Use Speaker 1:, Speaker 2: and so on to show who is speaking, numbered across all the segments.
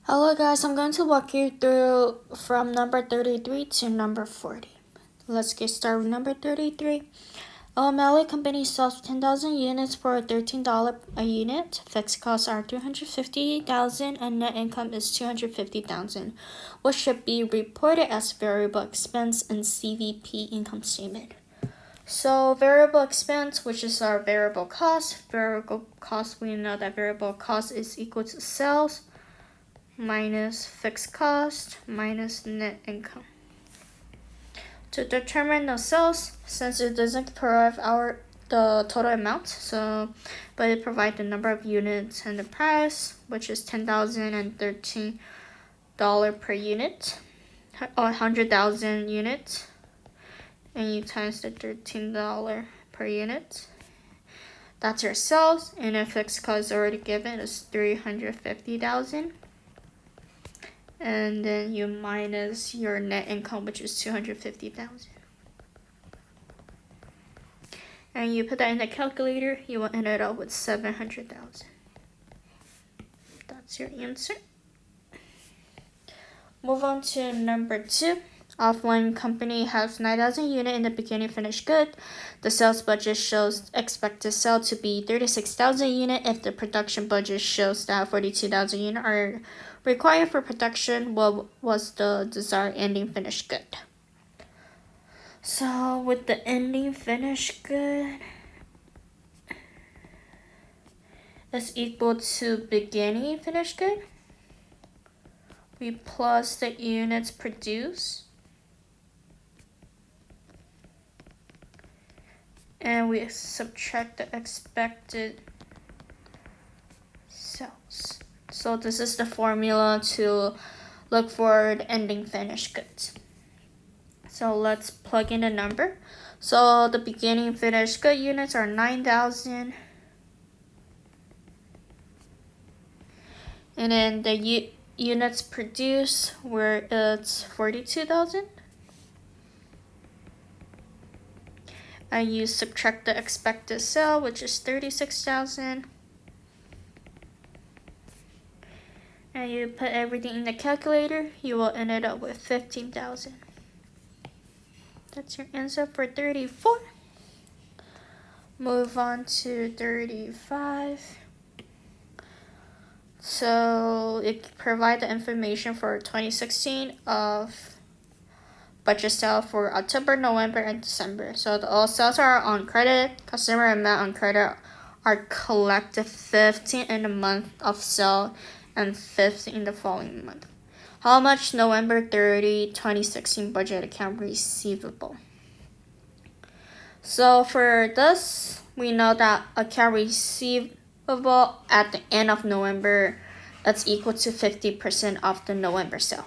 Speaker 1: Hello guys, I'm going to walk you through from number 33 to number 40. Let's get started with number 33. O'Malley Company sells 10,000 units for $13 a unit. Fixed costs are $250,000 and net income is $250,000, which should be reported as variable expense in CVP income statement. So variable expense, which is our variable cost. Variable cost, we know that variable cost is equal to sales minus fixed cost minus net income. To determine the sales, since it doesn't provide the total amount, but it provides the number of units and the price, which is $10,013 per unit, or 100,000 units, and you times the $13 per unit. That's your sales, and the fixed cost already given is $350,000. And then you minus your net income, which is $250,000. And you put that in the calculator, you will end it up with $700,000. That's your answer. Move on to number 2. Offline company has 9,000 units in the beginning finished good. The sales budget shows expected sale to be 36,000 units. If the production budget shows that 42,000 units are required for production, what was the desired ending finished good? So with the ending finished good is equal to beginning finished good, we plus the units produced, and we subtract the expected sales. So this is the formula to look for the ending finished goods. So let's plug in a number. So the beginning finished good units are 9,000. And then the units produced where it's 42,000. And you subtract the expected sale, which is 36,000. And you put everything in the calculator, you will end it up with 15,000. That's your answer for 34. Move on to 35. So it provides the information for 2016 of budget sale for October, November, and December. So all sales are on credit. Customer amount on credit are collected 15 in the month of sale and 50 in the following month. How much November 30, 2016 budget account receivable? So for this, we know that account receivable at the end of November, that's equal to 50% of the November sale.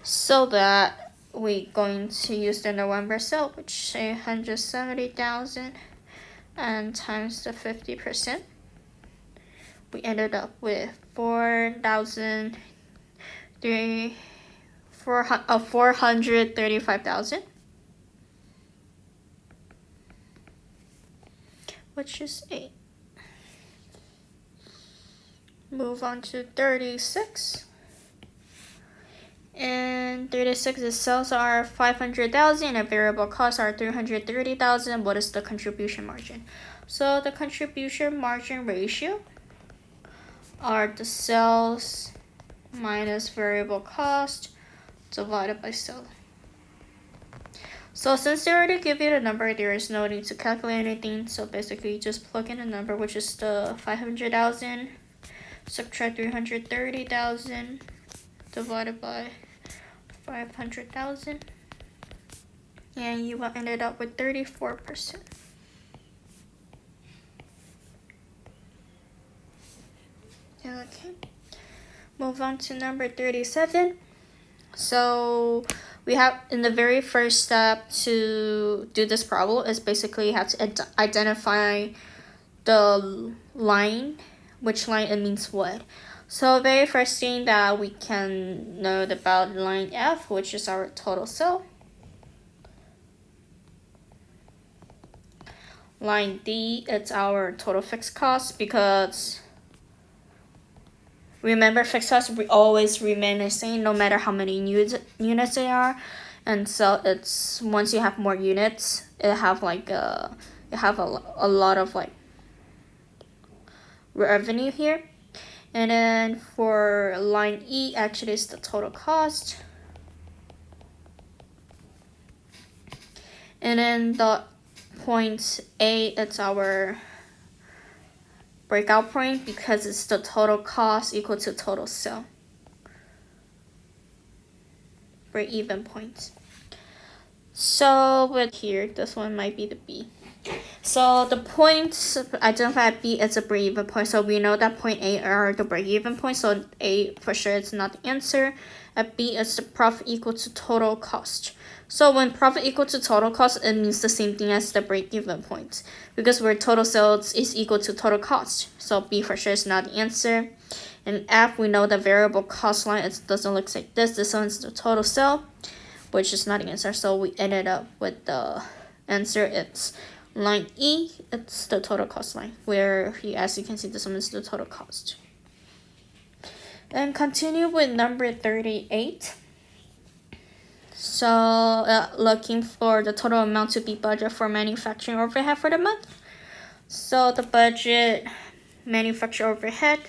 Speaker 1: So that we're going to use the November sale, which is 870,000, and times the 50%. We ended up with 435,000, which is 8. Move on to 36. And 36, the sales are 500,000 and variable costs are 330,000. What is the contribution margin? So the contribution margin ratio are the sales minus variable cost divided by sale. So since they already give you the number, there is no need to calculate anything. So basically just plug in a number, which is the 500,000, subtract 330,000 divided by 500,000, and you will end it up with 34%. Okay, move on to number 37. So we have in the very first step to do this problem is basically you have to identify the line, which line it means what. So very first thing that we can know about line F, which is our total sale. Line D, it's our total fixed cost because remember fixed costs always remain the same no matter how many units they are. And so it's once you have more units, it have a lot of like revenue here. And then for line E, actually it's the total cost. And then the point A, it's our breakout point because it's the total cost equal to total sale. Break even point. So with here, this one might be the B. So the points identified at B is a break-even point. So we know that point A are the break-even point. So A for sure is not the answer. At B is the profit equal to total cost. So when profit equal to total cost, it means the same thing as the break-even point because where total sales is equal to total cost. So B for sure is not the answer. And F, we know the variable cost line, it doesn't look like this. This one's the total sale, which is not the answer. So we ended up with the answer. It's line E, it's the total cost line, where as you can see, this one is the total cost. And continue with number 38. So looking for the total amount to be budget for manufacturing overhead for the month. So the budget manufacturing overhead,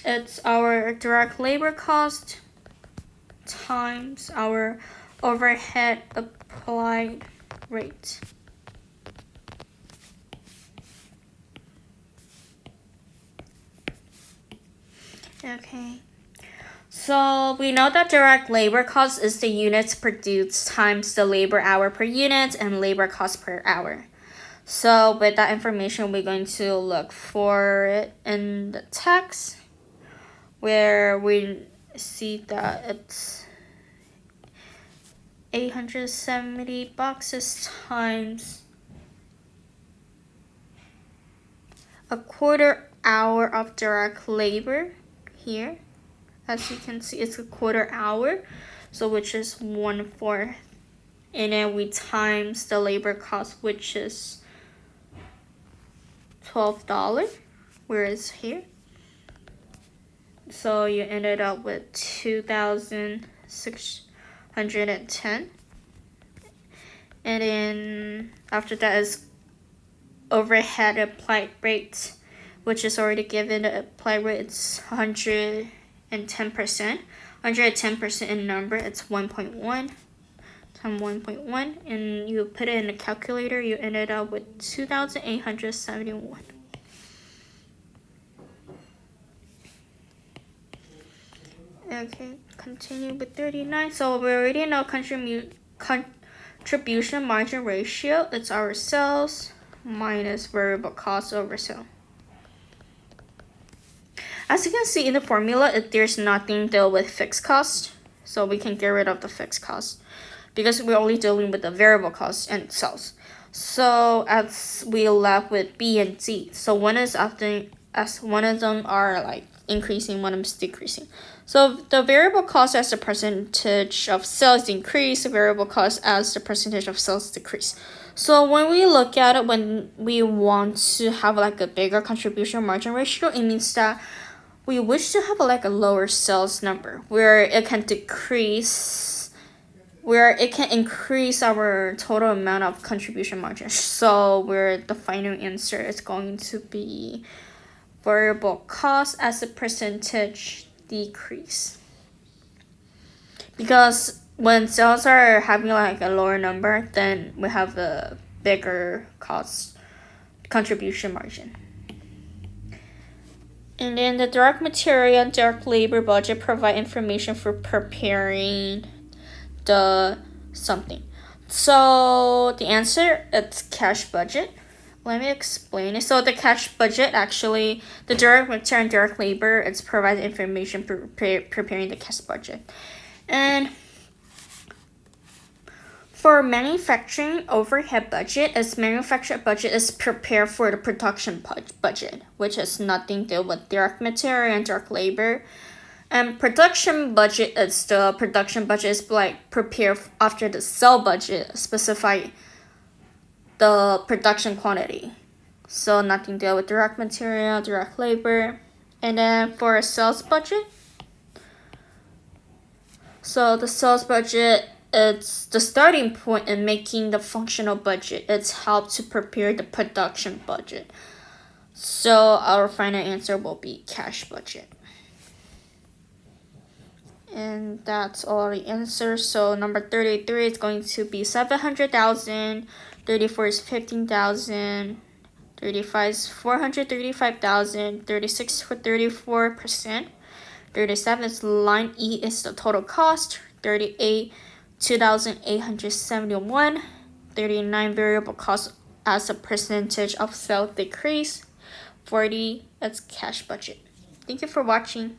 Speaker 1: it's our direct labor cost times our overhead applied rate. Okay, so we know that direct labor cost is the units produced times the labor hour per unit and labor cost per hour. So with that information, we're going to look for it in the text, where we see that it's 870 boxes times a quarter hour of direct labor. Here, as you can see, it's a quarter hour, so which is 1/4, and then we times the labor cost, which is $12, whereas here, so you ended up with 2,610, and then after that is overhead applied rate, which is already given. The applied rate, it's 110%. 110% in number, it's 1.1 times 1.1, and you put it in the calculator, you ended up with 2,871. Okay, continue with 39. So we already know contribution margin ratio. It's our sales minus variable cost over sale. As you can see in the formula, there's nothing deal with fixed cost, so we can get rid of the fixed cost because we're only dealing with the variable cost and sales. So as we left with B and D, so one is often as one of them are like increasing, one of them is decreasing. So the variable cost as the percentage of sales increase, the variable cost as the percentage of sales decrease. So when we look at it, when we want to have like a bigger contribution margin ratio, it means that we wish to have like a lower sales number where it can decrease, where it can increase our total amount of contribution margin. So where the final answer is going to be variable cost as a percentage decrease. Because when sales are having like a lower number, then we have a bigger cost contribution margin. And then the direct material and direct labor budget provide information for preparing the something. So the answer, it's cash budget. Let me explain it. So the cash budget, actually, the direct material and direct labor, it's provided information for preparing the cash budget. And for manufacturing overhead budget, its manufacturer budget is prepared for the production budget, which has nothing to do with direct material and direct labor. And production budget is the production budget is like prepared after the sale budget specify the production quantity. So nothing to do with direct material, direct labor. And then for a sales budget, so the sales budget, it's the starting point in making the functional budget. It's helped to prepare the production budget. So our final answer will be cash budget. And that's all the answers. So number 33 is going to be 700,000. 34 is 15,000. 35 is 435,000. 36 for 34%. 37 is line E is the total cost. 38, 2,871. 39 variable cost as a percentage of sales decrease. 40 is cash budget. Thank you for watching.